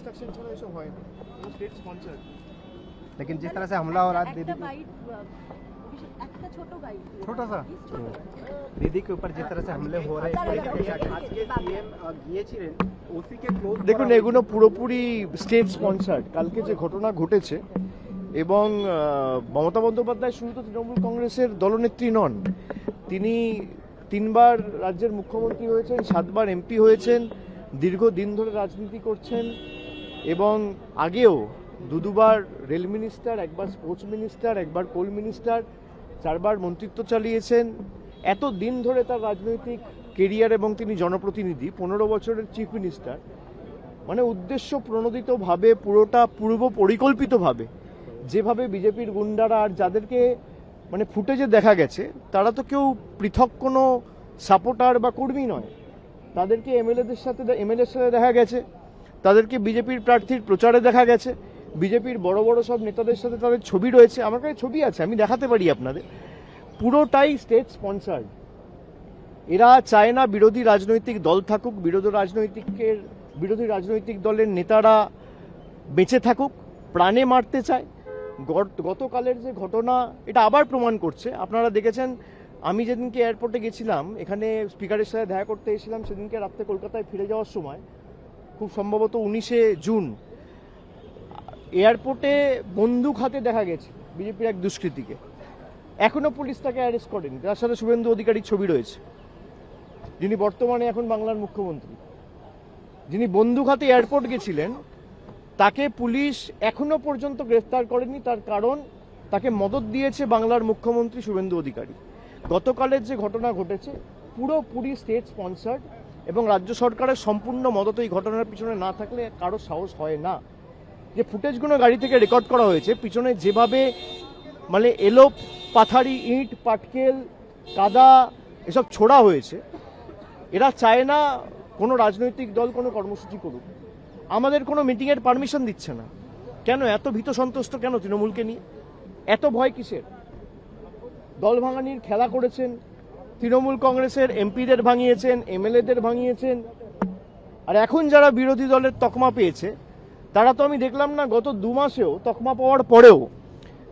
Instruction छाड़ा ये सब হয় না, वो स्टेट स्पॉन्सर्ड। लेकिन जिस तरह से हमला हो रहा है दीदी छोटा सा दीदी के ऊपर जिस तरह से हमले हो रहे हैं দেখুন এগুলো পুরোপুরি স্টেট স্পন্সার্ড। কালকে যে ঘটনা ঘটেছে এবং মমতা বন্দ্যোপাধ্যায় শুধু তো তৃণমূল কংগ্রেসের দলনেত্রী নন, তিনি 3 বার রাজ্যের মুখ্যমন্ত্রী হয়েছেন, 7 বার এমপি হয়েছেন, দীর্ঘদিন ধরে রাজনীতি করছেন এবং আগেও দুবার রেল মিনিস্টার, একবার স্পোর্টস মিনিস্টার, একবার কোল মিনিস্টার, 4 বার মন্ত্রিত্ব চালিয়েছেন। এত দিন ধরে তার রাজনৈতিক কেরিয়ার এবং তিনি জনপ্রতিনিধি, 15 বছরের চিফ মিনিস্টার, মানে উদ্দেশ্য প্রণোদিতভাবে পুরোটা পূর্ব পরিকল্পিতভাবে যেভাবে বিজেপির গুন্ডারা আর যাদেরকে মানে ফুটেজে দেখা গেছে তারা তো কেউ পৃথক কোনো সাপোর্টার বা কর্মী নয়, তাদেরকে এমএলএর সাথে দেখা গেছে, তাদেরকে বিজেপির প্রার্থীর প্রচারে দেখা গেছে, বিজেপির বড় বড় সব নেতাদের সাথে তাদের ছবি রয়েছে, আমার কাছে ছবি আছে, আমি দেখাতে পারি আপনাদের। পুরোটাই স্টেট স্পন্সার্ড। এরা চায় না বিরোধী রাজনৈতিক দল থাকুক, বিরোধী রাজনৈতিক দলের নেতারা বেঁচে থাকুক, প্রাণে মারতে চায়। গতকালের যে ঘটনা এটা আবার প্রমাণ করছে। আপনারা দেখেছেন, আমি যেদিনকে এয়ারপোর্টে গেছিলাম, এখানে স্পিকারের সাথে দেখা করতে এসেছিলাম, সেদিনকে রাত্রে কলকাতায় ফিরে যাওয়ার সময়, খুব সম্ভবত 19শে জুন, এয়ারপোর্টে বন্দুক হাতে দেখা গেছে বিজেপির এক দুষ্কৃতীকে। এখনো পুলিশ তাকে অ্যারেস্ট করেনি, তার সাথে শুভেন্দু অধিকারীর ছবি রয়েছে, যিনি বর্তমানে এখন বাংলার মুখ্যমন্ত্রী। যিনি বন্দুক হাতে এয়ারপোর্ট গেছিলেন তাকে পুলিশ এখনো পর্যন্ত গ্রেফতার করেনি, তার কারণ তাকে মদত দিয়েছে বাংলার মুখ্যমন্ত্রী শুভেন্দু অধিকারী। গতকালের যে ঘটনা ঘটেছে পুরোপুরি স্টেট স্পন্সার্ড এবং রাজ্য সরকারের সম্পূর্ণ মদত এই ঘটনার পিছনে না থাকলে কারো সাহস হয় না। যে ফুটেজগুলো গাড়ি থেকে রেকর্ড করা হয়েছে, পিছনে যেভাবে মানে এলো পাথারি, ইট, পাটকেল, কাদা এসব ছোড়া হয়েছে, এরা চায় না কোনো রাজনৈতিক দল কোনো কর্মসূচি করুক। আমাদের কোনো মিটিংয়ের পারমিশন দিচ্ছে না। কেন এত ভীত সন্ত্রস্ত কেন তৃণমূলকে নিয়ে? এত ভয় কিসের? দল ভাঙানির খেলা করেছেন, তৃণমূল কংগ্রেসের এমপিদের ভাঙিয়েছেন, এমএলএদের ভাঙিয়েছেন, আর এখন যারা বিরোধী দলের তকমা পেয়েছে তারা তো আমি দেখলাম না গত 2 মাসেও তকমা পাওয়ার পরেও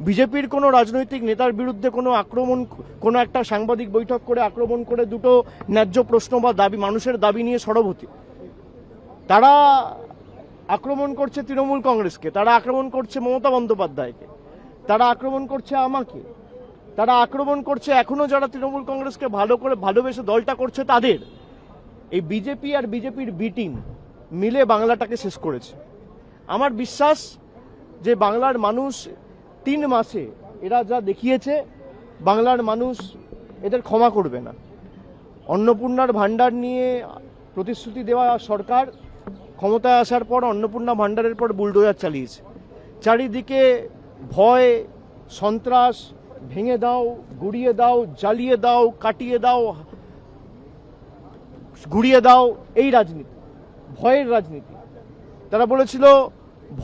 বিজেপির কোনো রাজনৈতিক নেতার বিরুদ্ধে কোনো আক্রমণ, কোনো একটা সাংবাদিক বৈঠক করে আক্রমণ করে দুটো ন্যায্য প্রশ্ন বা দাবি, মানুষের দাবি নিয়ে সরব হতে। তারা আক্রমণ করছে তৃণমূল কংগ্রেসকে, তারা আক্রমণ করছে মমতা বন্দ্যোপাধ্যায়কে, তারা আক্রমণ করছে আমাকে, তারা আক্রমণ করছে এখনো যারা তৃণমূল কংগ্রেসকে ভালো করে ভালোবেসে দলটা করছে তাদের। এই বিজেপি আর বিজেপির বি টিম মিলে বাংলাটাকে শেষ করেছে। আমার বিশ্বাস যে বাংলার মানুষ 3 মাসে এরা যা দেখিয়েছে, বাংলার মানুষ এদের ক্ষমা করবে না। অন্নপূর্ণার ভাণ্ডার নিয়ে প্রতিশ্রুতি দেওয়া সরকার ক্ষমতায় আসার পর অন্নপূর্ণা ভাণ্ডারের পর বুলডোজার চালিয়েছে। চারিদিকে ভয়, সন্ত্রাস, ভেঙে দাও, গুড়িয়ে দাও, জ্বালিয়ে দাও, কাটিয়ে দাও, গুড়িয়ে দাও, এই রাজনীতি, ভয়ের রাজনীতি। তারা বলেছিল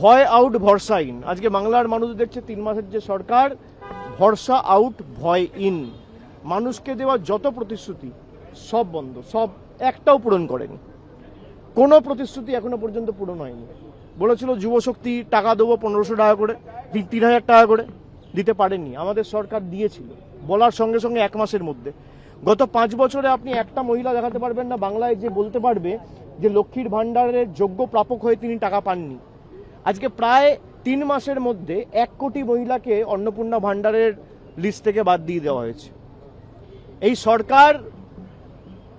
ভয় আউট ভরসা ইন। আজকে বাংলার মানুষ দেখছে 3 মাসের যে সরকার, ভরসা আউট ভয় ইন। মানুষকে দেওয়া যত প্রতিশ্রুতি সব বন্ধ, সব একটাও পূরণ করেনি। কোনো প্রতিশ্রুতি এখনো পর্যন্ত পূরণ হয়নি। বলেছিল যুবশক্তি টাকা দেবো 1500 টাকা করে, 3000 টাকা করে, দিতে পারেননি। আমাদের সরকার দিয়েছিল বলার সঙ্গে সঙ্গে 1 মাসের মধ্যে। গত 5 বছরে আপনি একটা মহিলা দেখাতে পারবেন না বাংলায় যে বলতে পারবে যে লক্ষ্মীর ভাণ্ডারের যোগ্য প্রাপক হয়ে তিনি টাকা পাননি। আজকে প্রায় 3 মাসের মধ্যে 1 কোটি মহিলাকে অন্নপূর্ণা ভাণ্ডারের লিস্ট থেকে বাদ দিয়ে দেওয়া হয়েছে। এই সরকার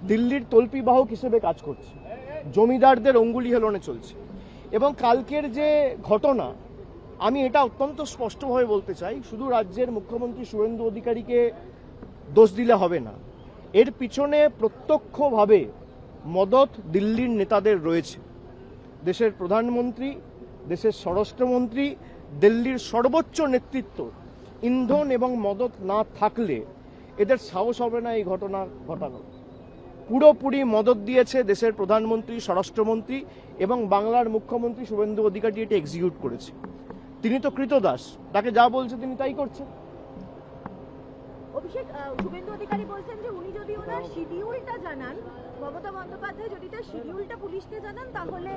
দিল্লির তল্পিবাহক হিসেবে কাজ করছে, জমিদারদের অঙ্গুলি হেলনে চলছে। এবং কালকের যে ঘটনা, আমি এটা অত্যন্ত স্পষ্টভাবে বলতে চাই, শুধু রাজ্যের মুখ্যমন্ত্রী শুভেন্দু অধিকারীকে দোষ দিলে হবে না। এর পিছনে প্রত্যক্ষভাবে মদত দিল্লির নেতাদের রয়েছে। দেশের প্রধানমন্ত্রী, দেশের স্বরাষ্ট্রমন্ত্রী, দিল্লির সর্বোচ্চ নেতৃত্ব ইন্ধন এবং মদত না থাকলে এদের সাহস হবে না এই ঘটনা ঘটানোর। পুরোপুরি মদত দিয়েছে দেশের প্রধানমন্ত্রী, স্বরাষ্ট্রমন্ত্রী এবং বাংলার মুখ্যমন্ত্রী শুভেন্দু অধিকারী এটা এক্সিকিউট করেছে। তিনি তো কৃতদাস, তাকে যা বলছে তিনি তাই করছেন। অভিষেক, শুভেন্দু অধিকারী বলছেন যে উনি যদি ওনার শিডিউলটা জানান, মমতা বন্দ্যোপাধ্যায় যদি তার শিডিউলটা পুলিশকে জানান, তাহলে